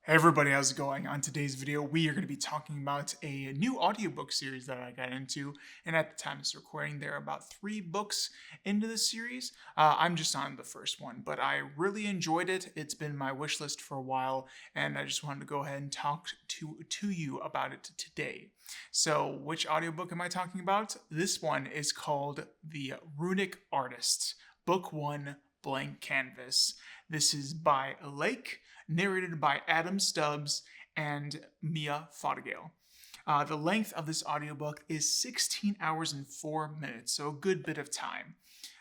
Hey everybody, how's it going? On today's video, we are going to be talking about a new audiobook series that I got into, and at the time of this recording, there are about 3 books into the series. I'm just on the first one, but I really enjoyed it. It's been my wish list for a while, and I just wanted to go ahead and talk to you about it today. So, which audiobook am I talking about? This one is called The Runic Artist, Book 1, Blank Canvas. This is by Lake, narrated by Adam Stubbs and Mia Fothergill. The length of this audiobook is 16 hours and 4 minutes, so a good bit of time.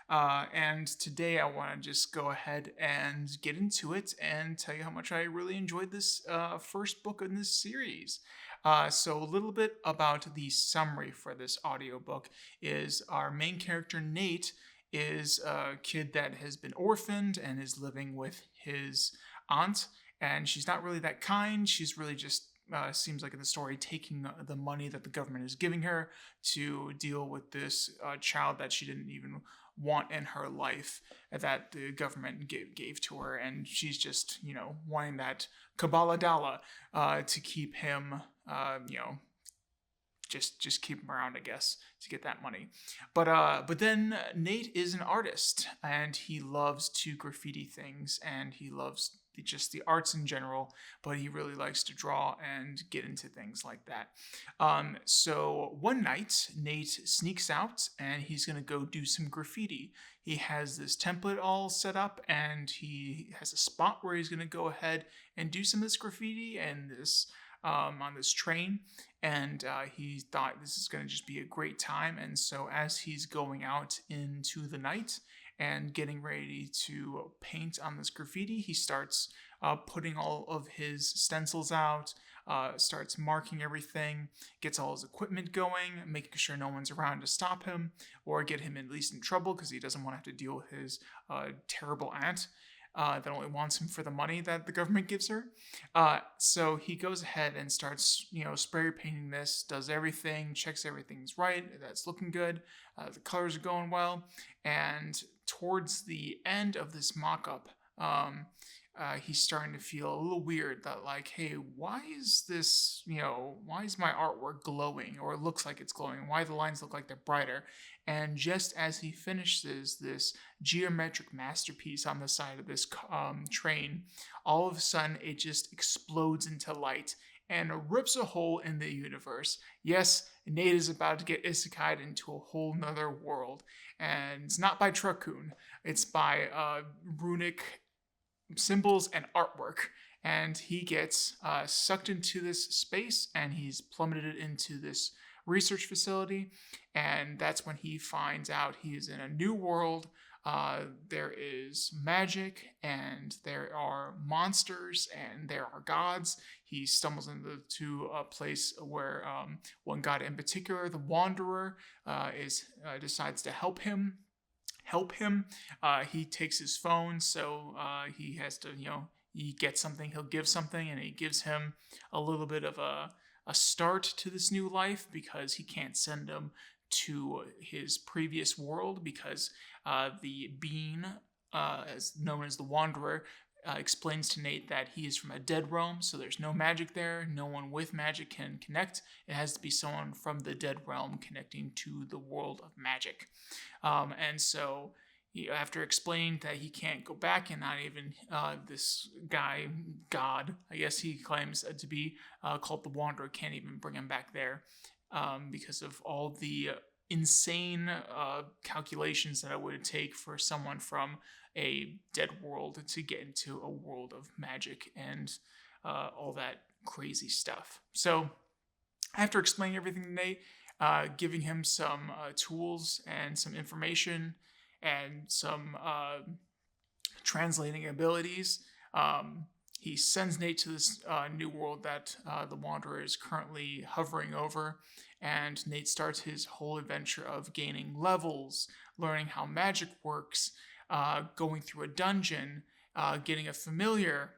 And today I want to just go ahead and get into it and tell you how much I really enjoyed this first book in this series. So a little bit about the summary for this audiobook is our main character Nate is a kid that has been orphaned and is living with his aunt, and she's not really that kind. She's really just seems like in the story taking the money that the government is giving her to deal with this child that she didn't even want in her life that the government gave to her, and she's just wanting that Kabbalah Dala to keep him just keep him around, I guess, to get that money. But then Nate is an artist, and he loves to graffiti things, and he loves just the arts in general, but he really likes to draw and get into things like that. So one night, Nate sneaks out, and he's gonna go do some graffiti. He has this template all set up, and he has a spot where he's gonna go ahead and do some of this graffiti and this on this train, and he thought this is going to just be a great time. And so as he's going out into the night and getting ready to paint on this graffiti, he starts putting all of his stencils out, starts marking everything, gets all his equipment going, making sure no one's around to stop him or get him at least in trouble, because he doesn't want to have to deal with his terrible aunt that only wants him for the money that the government gives her. So he goes ahead and starts, spray painting this, does everything, checks everything's right, that's looking good, the colors are going well, and towards the end of this mock-up, he's starting to feel a little weird that, like, hey, why is this, why is my artwork glowing, or it looks like it's glowing? Why the lines look like they're brighter? And just as he finishes this geometric masterpiece on the side of this train, all of a sudden it just explodes into light and rips a hole in the universe. Yes, Nate is about to get isekai'd into a whole nother world. And it's not by Truckun, it's by Runic symbols and artwork, and he gets sucked into this space, and he's plummeted into this research facility, and that's when he finds out he is in a new world. There is magic, and there are monsters, and there are gods. He stumbles into a place where one god in particular, the Wanderer, decides to help him. He takes his phone, so he has to, he gets something, he'll give something, and he gives him a little bit of a start to this new life, because he can't send him to his previous world, because the being, as known as the Wanderer, explains to Nate that he is from a dead realm, so there's no magic there. No one with magic can connect. It has to be someone from the dead realm connecting to the world of magic. And so, after explaining that he can't go back, and not even this guy, God, I guess he claims to be, called the Wanderer, can't even bring him back there, because of all the insane calculations that it would take for someone from a dead world to get into a world of magic and all that crazy stuff. So after explaining everything to Nate, giving him some tools and some information and some translating abilities, he sends Nate to this new world that the Wanderer is currently hovering over, and Nate starts his whole adventure of gaining levels, learning how magic works, going through a dungeon, getting a familiar,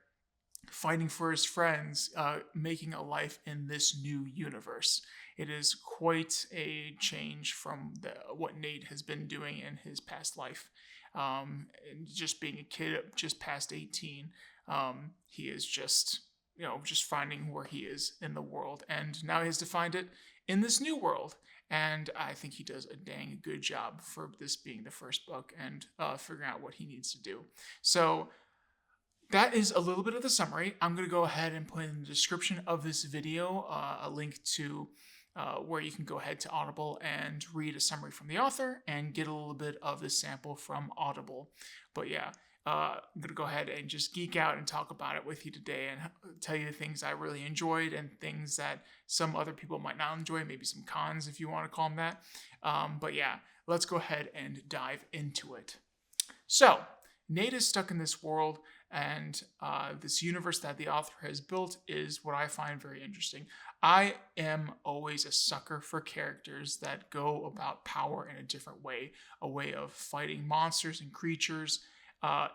fighting for his friends, making a life in this new universe. It is quite a change from what Nate has been doing in his past life. And just being a kid just past 18, he is just just finding where he is in the world. And now he has to find it in this new world. And I think he does a dang good job for this being the first book and figuring out what he needs to do. So that is a little bit of the summary. I'm going to go ahead and put in the description of this video a link to where you can go ahead to Audible and read a summary from the author and get a little bit of the sample from Audible. But yeah, I'm going to go ahead and just geek out and talk about it with you today and tell you the things I really enjoyed and things that some other people might not enjoy, maybe some cons if you want to call them that. But yeah, let's go ahead and dive into it. So, Nate is stuck in this world, and this universe that the author has built is what I find very interesting. I am always a sucker for characters that go about power in a different way, a way of fighting monsters and creatures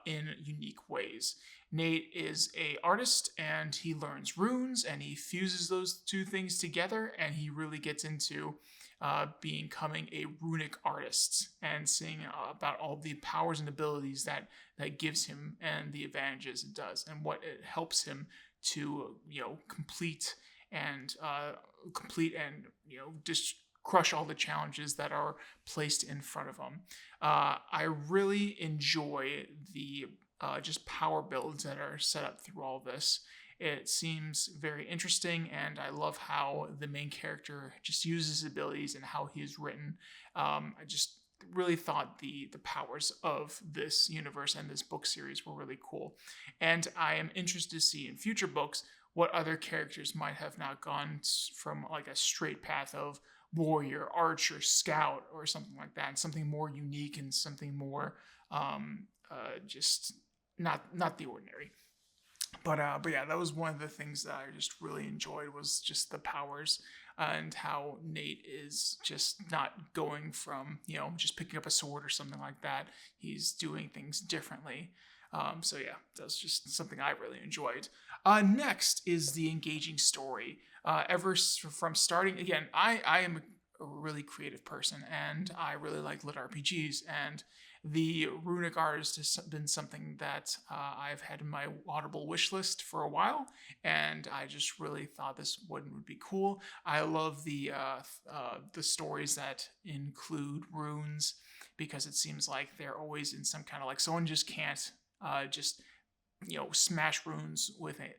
in unique ways. Nate is an artist, and he learns runes, and he fuses those two things together, and he really gets into becoming a runic artist and seeing about all the powers and abilities that gives him and the advantages it does and what it helps him to complete and just crush all the challenges that are placed in front of him. I really enjoy the just power builds that are set up through all this. It seems very interesting, and I love how the main character just uses his abilities and how he is written. I just really thought the powers of this universe and this book series were really cool. And I am interested to see in future books what other characters might have not gone from like a straight path of warrior, archer, scout, or something like that, and something more unique and something more just not the ordinary. But yeah, that was one of the things that I just really enjoyed was just the powers and how Nate is just not going from, just picking up a sword or something like that. He's doing things differently. So yeah, that's just something I really enjoyed. Next is the engaging story. From starting, again, I am a really creative person, and I really like lit RPGs, and the Runic Artist has been something that I've had in my Audible wish list for a while, and I just really thought this one would be cool. I love the stories that include runes, because it seems like they're always in some kind of like someone just can't just smash runes with it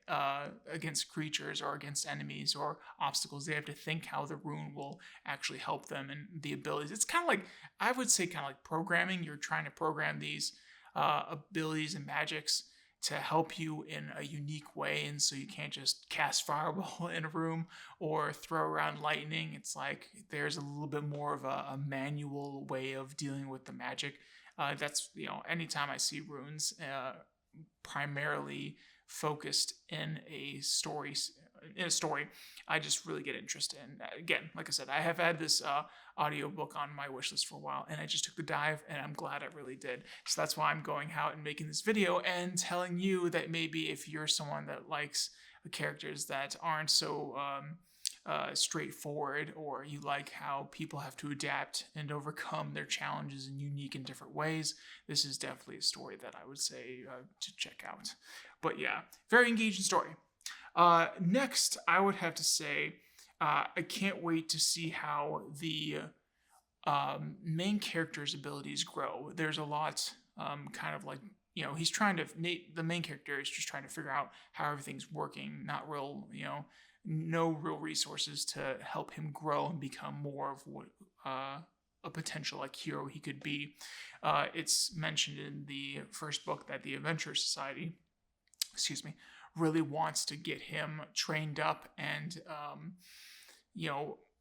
against creatures or against enemies or obstacles. They have to think how the rune will actually help them and the abilities. It's kind of like, I would say, kind of like programming. You're trying to program these abilities and magics to help you in a unique way, and so you can't just cast fireball in a room or throw around lightning. It's like there's a little bit more of a manual way of dealing with the magic. That's anytime I see runes primarily focused in a story, I just really get interested in. Again, like I said, I have had this audiobook on my wish list for a while, and I just took the dive, and I'm glad I really did. So that's why I'm going out and making this video and telling you that maybe if you're someone that likes the characters that aren't so straightforward, or you like how people have to adapt and overcome their challenges in unique and different ways, this is definitely a story that I would say to check out. But yeah, very engaging story. Next, I would have to say I can't wait to see how the main character's abilities grow. There's a lot kind of like, he's trying to, Nate, the main character, is just trying to figure out how everything's working, not real, no real resources to help him grow and become more of what a potential like hero he could be. It's mentioned in the first book that the Adventure Society, really wants to get him trained up and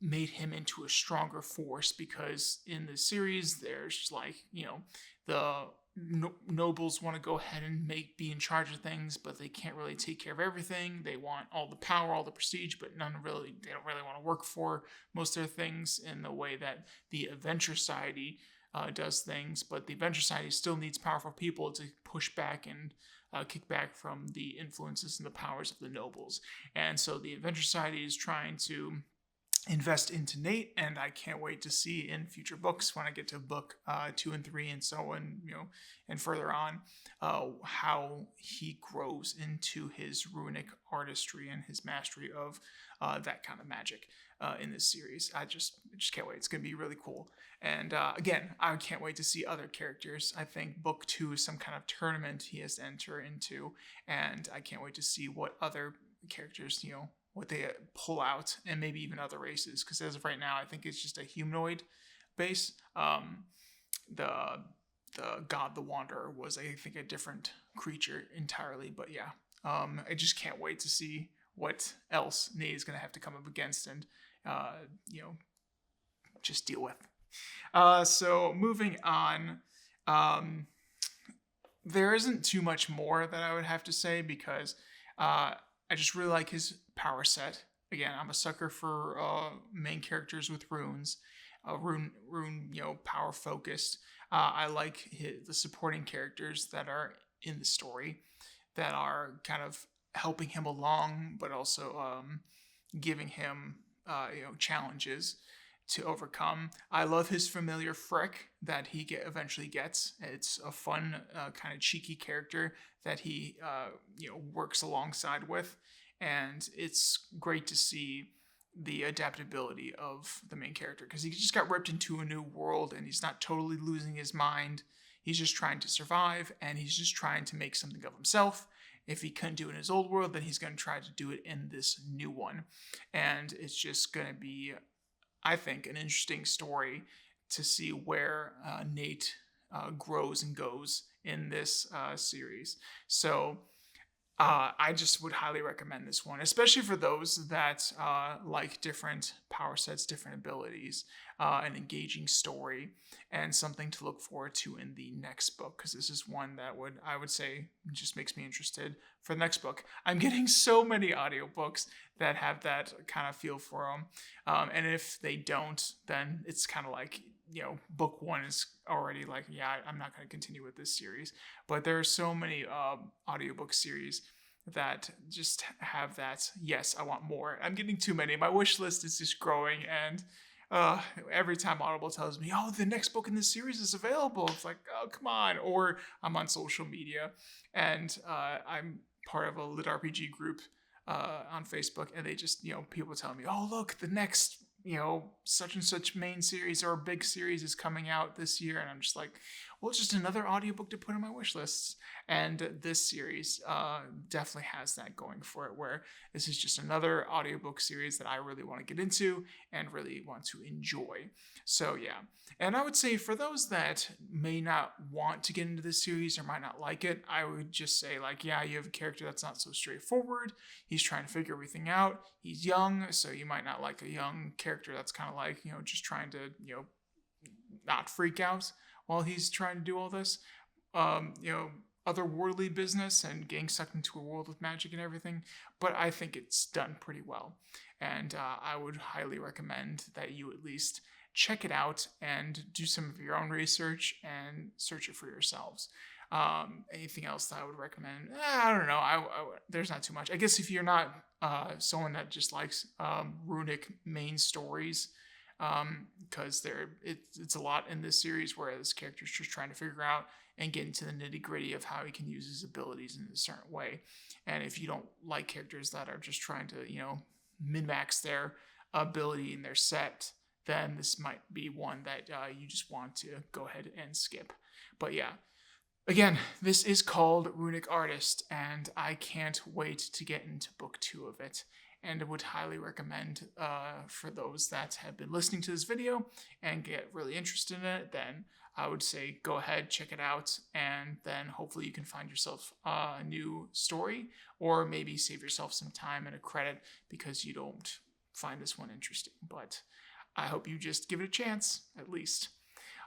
made him into a stronger force, because in the series there's like the nobles want to go ahead and be in charge of things, but they can't really take care of everything. They want all the power, all the prestige, but they don't really want to work for most of their things in the way that the Adventure Society does things. But the Adventure Society still needs powerful people to push back and kick back from the influences and the powers of the nobles. And so the Adventure Society is trying to invest into Nate, and I can't wait to see in future books when I get to book 2 and 3 and so on, and further on, how he grows into his runic artistry and his mastery of that kind of magic in this series. I just can't wait. It's gonna be really cool. And again, I can't wait to see other characters. I think book 2 is some kind of tournament he has to enter into, and I can't wait to see what other characters, what they pull out, and maybe even other races. Because as of right now, I think it's just a humanoid base. The god, the Wanderer, was I think a different creature entirely. But yeah, I just can't wait to see what else Nate is gonna have to come up against and just deal with. So moving on. There isn't too much more that I would have to say because I just really like his power set. Again, I'm a sucker for main characters with runes, rune, power focused. I like the supporting characters that are in the story that are kind of helping him along, but also giving him challenges to overcome. I love his familiar Frick that he eventually gets. It's a fun, kind of cheeky character that he works alongside with, and it's great to see the adaptability of the main character because he just got ripped into a new world and he's not totally losing his mind. He's just trying to survive and he's just trying to make something of himself. If he couldn't do it in his old world, then he's going to try to do it in this new one, and it's just going to be, I think, an interesting story to see where Nate grows and goes in this series. So I just would highly recommend this one, especially for those that like different power sets, different abilities, an engaging story, and something to look forward to in the next book, because this is one that I would say just makes me interested for the next book. I'm getting so many audiobooks that have that kind of feel for them, and if they don't, then it's kind of like, book 1 is already like, yeah, I'm not going to continue with this series. But there are so many audiobook series that just have that, yes, I want more. I'm getting too many. My wish list is just growing, and every time Audible tells me, oh, the next book in this series is available, it's like, oh, come on. Or I'm on social media, and I'm part of a lit RPG group on Facebook, and they just, people tell me, oh, look, the next such and such main series or big series is coming out this year. And I'm just like, well, it's just another audiobook to put on my wish lists. And this series definitely has that going for it, where this is just another audiobook series that I really want to get into and really want to enjoy. So yeah. And I would say for those that may not want to get into this series or might not like it, I would just say, like, yeah, you have a character that's not so straightforward. He's trying to figure everything out. He's young, so you might not like a young character that's kind of like, just trying to, not freak out while he's trying to do all this, otherworldly business and getting sucked into a world with magic and everything. But I think it's done pretty well. And I would highly recommend that you at least check it out and do some of your own research and search it for yourselves. Anything else that I would recommend? I don't know. There's not too much. I guess if you're not someone that just likes runic main stories, because it's a lot in this series where this character's just trying to figure out and get into the nitty gritty of how he can use his abilities in a certain way. And if you don't like characters that are just trying to, min-max their ability in their set, then this might be one that you just want to go ahead and skip. But yeah, again, this is called Runic Artist, and I can't wait to get into book 2 of it. And I would highly recommend for those that have been listening to this video and get really interested in it, then I would say go ahead, check it out, and then hopefully you can find yourself a new story, or maybe save yourself some time and a credit because you don't find this one interesting. But I hope you just give it a chance, at least.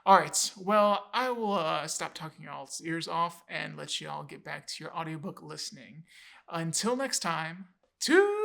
All right, well, I will stop talking y'all's ears off and let you all get back to your audiobook listening. Until next time, toodles!